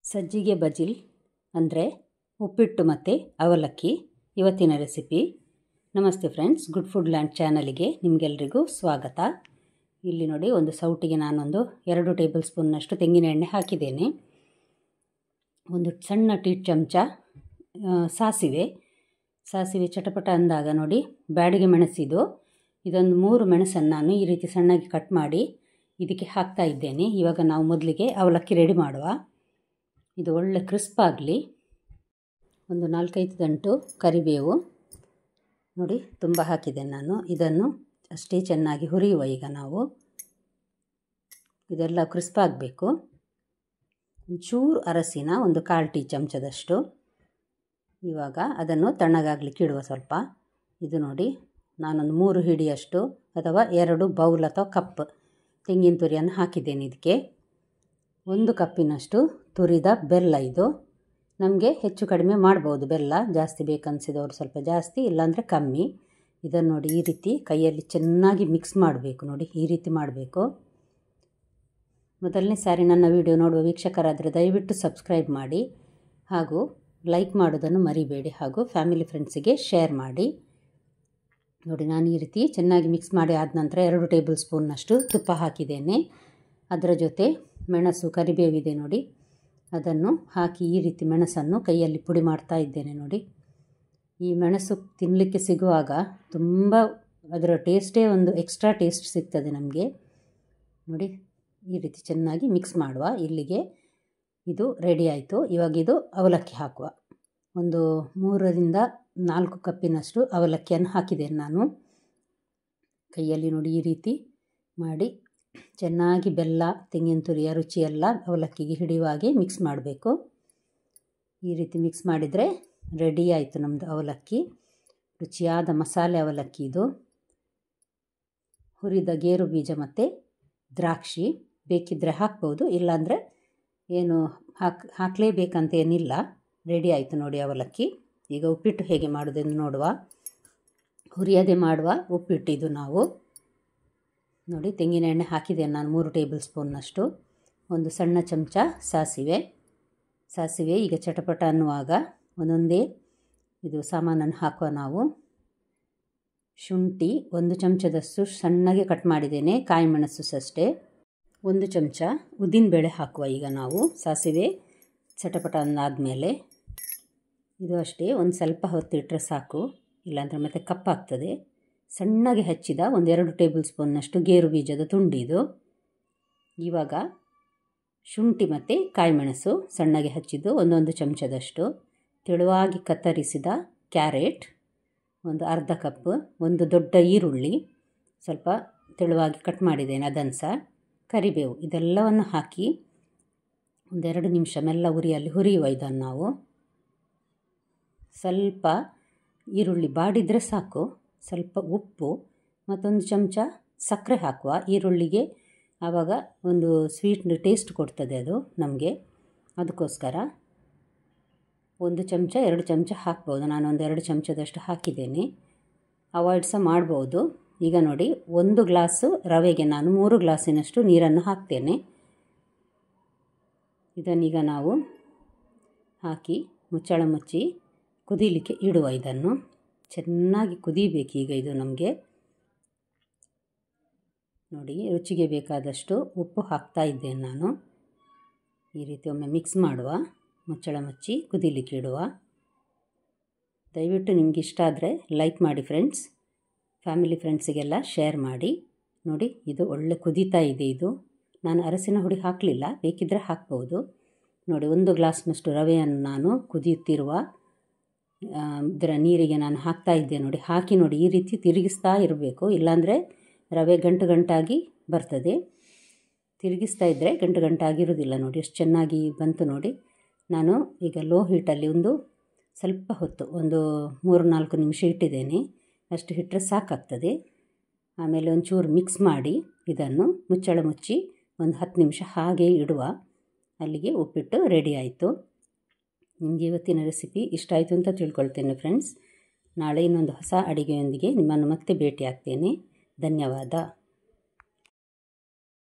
ಸಜ್ಜಿಗೆ ಬಜಿಲ್ ಅಂದರೆ ಉಪ್ಪಿಟ್ಟು ಮತ್ತು ಅವಲಕ್ಕಿ ಇವತ್ತಿನ ರೆಸಿಪಿ. ನಮಸ್ತೆ ಫ್ರೆಂಡ್ಸ್, ಗುಡ್ ಫುಡ್ ಲ್ಯಾಂಡ್ ಚಾನಲಿಗೆ ನಿಮಗೆಲ್ಲರಿಗೂ ಸ್ವಾಗತ. ಇಲ್ಲಿ ನೋಡಿ, ಒಂದು ಸೌಟಿಗೆ ನಾನೊಂದು 2 ಟೇಬಲ್ ಸ್ಪೂನ್ನಷ್ಟು ತೆಂಗಿನ ಎಣ್ಣೆ ಹಾಕಿದ್ದೇನೆ. ಒಂದು ಸಣ್ಣ ಟೀ ಚಮಚ ಸಾಸಿವೆ ಚಟಪಟ ಅಂದಾಗ ನೋಡಿ, ಬ್ಯಾಡಿಗೆ ಮೆಣಸಿದು ಇದೊಂದು 3 ಮೆಣಸನ್ನು ನಾನು ಈ ರೀತಿ ಸಣ್ಣಗೆ ಕಟ್ ಮಾಡಿ ಇದಕ್ಕೆ ಹಾಕ್ತಾ ಇದ್ದೇನೆ. ಇವಾಗ ನಾವು ಮೊದಲಿಗೆ ಅವಲಕ್ಕಿ ರೆಡಿ ಮಾಡುವ. ಇದು ಒಳ್ಳೆ ಕ್ರಿಸ್ಪ್ ಆಗಲಿ. ಒಂದು 4-5 ಗಂಟು ಕರಿಬೇವು ನೋಡಿ, ತುಂಬ ಹಾಕಿದ್ದೇನೆ ನಾನು. ಇದನ್ನು ಅಷ್ಟೇ ಚೆನ್ನಾಗಿ ಹುರಿಯುವ. ಈಗ ನಾವು ಇದೆಲ್ಲ ಕ್ರಿಸ್ಪ್ ಆಗಬೇಕು. ಒಂಚೂರು ಅರಸಿನ ಒಂದು 1/4 ಟೀ ಚಮಚದಷ್ಟು. ಇವಾಗ ಅದನ್ನು ತಣ್ಣಗಾಗಲಿಕ್ಕೆ ಇಡುವ ಸ್ವಲ್ಪ. ಇದು ನೋಡಿ, ನಾನೊಂದು 3 ಹಿಡಿಯಷ್ಟು ಅಥವಾ 2 ಬೌಲ್ ಅಥವಾ ಕಪ್ ತೆಂಗಿನ ತುರಿಯನ್ನು ಹಾಕಿದ್ದೇನೆ. ಇದಕ್ಕೆ 1 ಕಪ್ಪಿನಷ್ಟು ತುರಿದ ಬೆಲ್ಲ. ಇದು ನಮಗೆ ಹೆಚ್ಚು ಕಡಿಮೆ ಮಾಡ್ಬೋದು, ಬೆಲ್ಲ ಜಾಸ್ತಿ ಬೇಕನ್ಸಿದವರು ಸ್ವಲ್ಪ ಜಾಸ್ತಿ, ಇಲ್ಲಾಂದರೆ ಕಮ್ಮಿ. ಇದನ್ನು ನೋಡಿ, ಈ ರೀತಿ ಕೈಯಲ್ಲಿ ಚೆನ್ನಾಗಿ ಮಿಕ್ಸ್ ಮಾಡಬೇಕು. ನೋಡಿ, ಈ ರೀತಿ ಮಾಡಬೇಕು. ಮೊದಲನೇ ಸಾರಿ ನನ್ನ ವಿಡಿಯೋ ನೋಡುವ ವೀಕ್ಷಕರಾದರೆ ದಯವಿಟ್ಟು ಸಬ್ಸ್ಕ್ರೈಬ್ ಮಾಡಿ, ಹಾಗೂ ಲೈಕ್ ಮಾಡೋದನ್ನು ಮರಿಬೇಡಿ, ಹಾಗೂ ಫ್ಯಾಮಿಲಿ ಫ್ರೆಂಡ್ಸಿಗೆ ಶೇರ್ ಮಾಡಿ. ನೋಡಿ, ನಾನು ಈ ರೀತಿ ಚೆನ್ನಾಗಿ ಮಿಕ್ಸ್ ಮಾಡಿ ಆದ ನಂತರ 2 ಟೇಬಲ್ ಸ್ಪೂನ್ನಷ್ಟು ತುಪ್ಪ ಹಾಕಿದ್ದೇನೆ. ಅದರ ಜೊತೆ ಮೆಣಸು, ಕರಿಬೇವಿದೆ ನೋಡಿ, ಅದನ್ನು ಹಾಕಿ ಈ ರೀತಿ ಮೆಣಸನ್ನು ಕೈಯಲ್ಲಿ ಪುಡಿ ಮಾಡ್ತಾ ಇದ್ದೇನೆ. ನೋಡಿ, ಈ ಮೆಣಸು ತಿನ್ನಲಿಕ್ಕೆ ಸಿಗುವಾಗ ತುಂಬ ಅದರ ಟೇಸ್ಟೇ ಒಂದು ಎಕ್ಸ್ಟ್ರಾ ಟೇಸ್ಟ್ ಸಿಗ್ತದೆ ನಮಗೆ. ನೋಡಿ, ಈ ರೀತಿ ಚೆನ್ನಾಗಿ ಮಿಕ್ಸ್ ಮಾಡುವ. ಇಲ್ಲಿಗೆ ಇದು ರೆಡಿ ಆಯಿತು. ಇವಾಗ ಇದು ಅವಲಕ್ಕಿ ಹಾಕುವ. ಒಂದು 3-4 ಕಪ್ಪಿನಷ್ಟು ಅವಲಕ್ಕಿಯನ್ನು ಹಾಕಿದ್ದೇನೆ ನಾನು. ಕೈಯಲ್ಲಿ ನೋಡಿ, ಈ ರೀತಿ ಮಾಡಿ ಚೆನ್ನಾಗಿ ಬೆಲ್ಲ, ತೆಂಗಿನ ತುರಿಯ ರುಚಿಯೆಲ್ಲ ಅವಲಕ್ಕಿಗೆ ಹಿಡಿಯುವ ಹಾಗೆ ಮಿಕ್ಸ್ ಮಾಡಬೇಕು. ಈ ರೀತಿ ಮಿಕ್ಸ್ ಮಾಡಿದರೆ ರೆಡಿ ಆಯಿತು ನಮ್ಮದು ಅವಲಕ್ಕಿ. ರುಚಿಯಾದ ಮಸಾಲೆ ಅವಲಕ್ಕಿ ಇದು. ಹುರಿದ ಗೇರು ಬೀಜ ಮತ್ತು ದ್ರಾಕ್ಷಿ ಬೇಕಿದ್ದರೆ ಹಾಕ್ಬೋದು, ಇಲ್ಲಾಂದರೆ ಏನು ಹಾಕಲೇಬೇಕಂತ ಏನಿಲ್ಲ. ರೆಡಿ ಆಯಿತು ನೋಡಿ ಅವಲಕ್ಕಿ. ಈಗ ಉಪ್ಪಿಟ್ಟು ಹೇಗೆ ಮಾಡೋದೆಂದು ನೋಡುವ. ಹುರಿಯದೆ ಮಾಡುವ ಉಪ್ಪಿಟ್ಟು ಇದು. ನಾವು ನೋಡಿ, ತೆಂಗಿನ ಎಣ್ಣೆ ಹಾಕಿದ್ದೇನೆ ನಾನು 3 ಟೇಬಲ್ ಸ್ಪೂನ್ನಷ್ಟು. ಒಂದು ಸಣ್ಣ ಚಮಚ ಸಾಸಿವೆ ಈಗ ಚಟಪಟ ಅನ್ನುವಾಗ ಒಂದೊಂದೇ ಇದು ಸಾಮಾನನ್ನು ಹಾಕುವ ನಾವು. ಶುಂಠಿ 1 ಚಮಚದಷ್ಟು ಸಣ್ಣಗೆ ಕಟ್ ಮಾಡಿದ್ದೇನೆ. ಕಾಯಿ ಮೆಣಸು ಅಷ್ಟೇ 1 ಚಮಚ. ಉದ್ದಿನಬೇಳೆ ಹಾಕುವ ಈಗ ನಾವು. ಸಾಸಿವೆ ಚಟಪಟ ಅಂದಾದಮೇಲೆ ಇದು ಅಷ್ಟೇ, ಒಂದು ಸ್ವಲ್ಪ ಹೊತ್ತಿಟ್ಟರೆ ಸಾಕು, ಇಲ್ಲಾಂದರೆ ಮತ್ತೆ ಕಪ್ಪಾಗ್ತದೆ. ಸಣ್ಣಗೆ ಹೆಚ್ಚಿದ 2 ಟೇಬಲ್ ಸ್ಪೂನ್ನಷ್ಟು ಗೇರು ಬೀಜದ ತುಂಡಿದು. ಇವಾಗ ಶುಂಠಿ ಮತ್ತು ಕಾಯಿ ಮೆಣಸು ಸಣ್ಣಗೆ ಹಚ್ಚಿದ್ದು 1 ಚಮಚದಷ್ಟು. ತೆಳುವಾಗಿ ಕತ್ತರಿಸಿದ ಕ್ಯಾರೆಟ್ ಒಂದು ಅರ್ಧ ಕಪ್. ಒಂದು ದೊಡ್ಡ ಈರುಳ್ಳಿ ಸ್ವಲ್ಪ ತೆಳುವಾಗಿ ಕಟ್ ಮಾಡಿದ್ದೇನೆ, ಅದನ್ನು ಸಹ. ಕರಿಬೇವು ಇದೆಲ್ಲವನ್ನು ಹಾಕಿ 1-2 ನಿಮಿಷ ಮೆಲ್ಲ ಉರಿಯಲ್ಲಿ ಹುರಿಯುವ. ಇದನ್ನು ನಾವು ಸ್ವಲ್ಪ ಈರುಳ್ಳಿ ಬಾಡಿದರೆ ಸಾಕು. ಸ್ವಲ್ಪ ಉಪ್ಪು ಮತ್ತೊಂದು ಚಮಚ ಸಕ್ಕರೆ ಹಾಕುವ. ಈರುಳ್ಳಿಗೆ ಆವಾಗ ಒಂದು ಸ್ವೀಟ್ ಟೇಸ್ಟ್ ಕೊಡ್ತದೆ ಅದು ನಮಗೆ, ಅದಕ್ಕೋಸ್ಕರ 1 ಚಮಚ 2 ಚಮಚ ಹಾಕ್ಬೋದು. ನಾನೊಂದು 2 ಚಮಚದಷ್ಟು ಹಾಕಿದ್ದೇನೆ. ಅವಾಯ್ಡ್ ಸಹ ಮಾಡ್ಬೋದು. ಈಗ ನೋಡಿ, 1 ಗ್ಲಾಸು ರವೆಗೆ ನಾನು 3 ಗ್ಲಾಸಿನಷ್ಟು ನೀರನ್ನು ಹಾಕ್ತೇನೆ. ಇದನ್ನೀಗ ನಾವು ಹಾಕಿ ಮುಚ್ಚಳ ಮುಚ್ಚಿ ಕುದೀಲಿಕ್ಕೆ ಇಡುವ. ಇದನ್ನು ಚೆನ್ನಾಗಿ ಕುದೀಬೇಕು ಈಗ ಇದು ನಮಗೆ. ನೋಡಿ, ರುಚಿಗೆ ಬೇಕಾದಷ್ಟು ಉಪ್ಪು ಹಾಕ್ತಾ ಇದ್ದೇನೆ ನಾನು. ಈ ರೀತಿ ಒಮ್ಮೆ ಮಿಕ್ಸ್ ಮಾಡುವ, ಮುಚ್ಚಳ ಮುಚ್ಚಿ ಕುದೀಲಿಕ್ಕೆ ಇಡುವ. ದಯವಿಟ್ಟು ನಿಮ್ಗೆ ಇಷ್ಟ ಆದರೆ ಲೈಕ್ ಮಾಡಿ ಫ್ರೆಂಡ್ಸ್, ಫ್ಯಾಮಿಲಿ ಫ್ರೆಂಡ್ಸಿಗೆಲ್ಲ ಶೇರ್ ಮಾಡಿ. ನೋಡಿ, ಇದು ಒಳ್ಳೆ ಕುದೀತಾ ಇದೆ. ಇದು ನಾನು ಅರಸಿನ ಹುಡಿ ಹಾಕಲಿಲ್ಲ, ಬೇಕಿದ್ದರೆ ಹಾಕ್ಬೋದು. ನೋಡಿ, 1 ಗ್ಲಾಸ್ನಷ್ಟು ರವೆಯನ್ನು ನಾನು ಕುದಿಯುತ್ತಿರುವ ಇದರ ನೀರಿಗೆ ನಾನು ಹಾಕ್ತಾ ಇದ್ದೆ. ನೋಡಿ, ಹಾಕಿ ನೋಡಿ, ಈ ರೀತಿ ತಿರುಗಿಸ್ತಾ ಇರಬೇಕು, ಇಲ್ಲಾಂದರೆ ರವೆ ಗಂಟಾಗಿ ಬರ್ತದೆ. ತಿರುಗಿಸ್ತಾ ಇದ್ದರೆ ಗಂಟಾಗಿರೋದಿಲ್ಲ. ನೋಡಿ, ಎಷ್ಟು ಚೆನ್ನಾಗಿ ಬಂತು ನೋಡಿ. ನಾನು ಈಗ ಲೋ ಹೀಟಲ್ಲಿ ಒಂದು ಸ್ವಲ್ಪ ಹೊತ್ತು, ಒಂದು 3-4 ನಿಮಿಷ ಇಟ್ಟಿದ್ದೇನೆ. ಅಷ್ಟು ಇಟ್ಟರೆ ಸಾಕಾಗ್ತದೆ. ಆಮೇಲೆ ಒಂಚೂರು ಮಿಕ್ಸ್ ಮಾಡಿ ಇದನ್ನು ಮುಚ್ಚಳ ಮುಚ್ಚಿ ಒಂದು 10 ನಿಮಿಷ ಹಾಗೆ ಇಡುವ. ಅಲ್ಲಿಗೆ ಉಪ್ಪಿಟ್ಟು ರೆಡಿ ಆಯಿತು. ನಿಮಗೆ ಇವತ್ತಿನ ರೆಸಿಪಿ ಇಷ್ಟ ಆಯಿತು ಅಂತ ತಿಳ್ಕೊಳ್ತೇನೆ ಫ್ರೆಂಡ್ಸ್. ನಾಳೆ ಇನ್ನೊಂದು ಹೊಸ ಅಡಿಗೆಯೊಂದಿಗೆ ನಿಮ್ಮನ್ನು ಮತ್ತೆ ಭೇಟಿ ಆಗ್ತೇನೆ. ಧನ್ಯವಾದ.